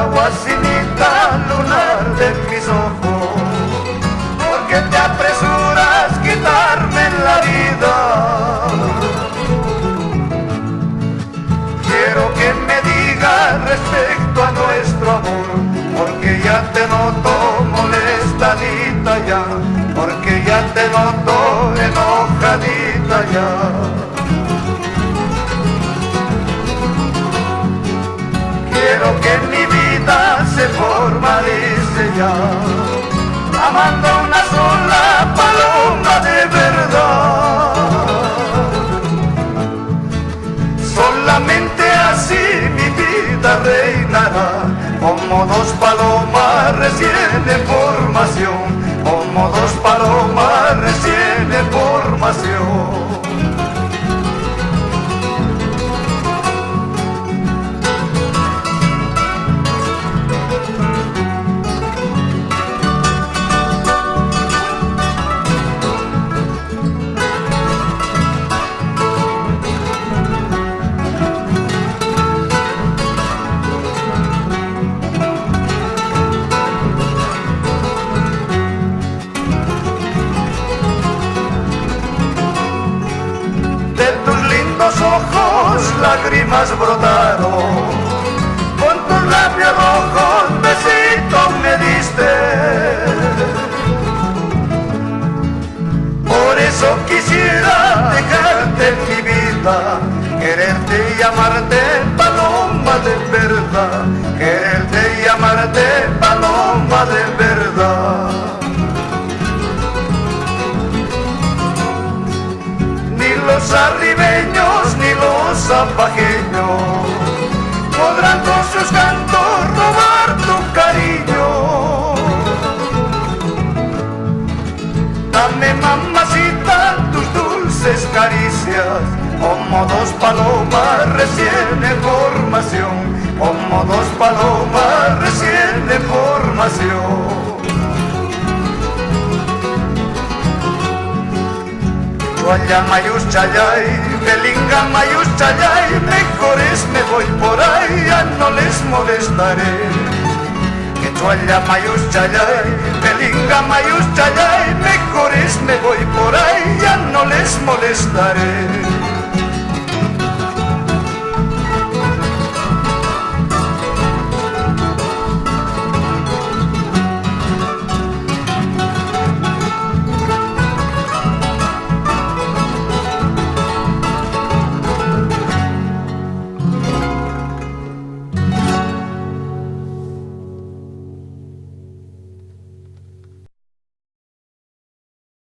guasinita lunar de mis ojos, ¿por qué te apresuras a quitarme la vida? Quiero que me digas respecto a nuestro amor, porque ya te noto molestadita ya, porque ya te noto enojadita ya. Quiero que mi vida se formalice ya, amando una sola paloma de verdad. Solamente así mi vida reinará, como dos palomas recién en formación, como dos palomas recién en formación. Ojos, lágrimas brotaron, con tus labios rojos besitos me diste. Por eso quisiera dejarte en mi vida, quererte y amarte, paloma de verdad, quererte y amarte, paloma de verdad. Los arribeños ni los zapajeños podrán con sus cantos robar tu cariño. Dame, mamacita, tus dulces caricias, como dos palomas recién en formación, como dos palomas recién en formación. Chualla mayus chayay, belinga mayus chayay, mejores me voy por ahí, ya no les molestaré. Que chualla mayus chayay, belinga mayus chayay, mejores me voy por ahí, ya no les molestaré.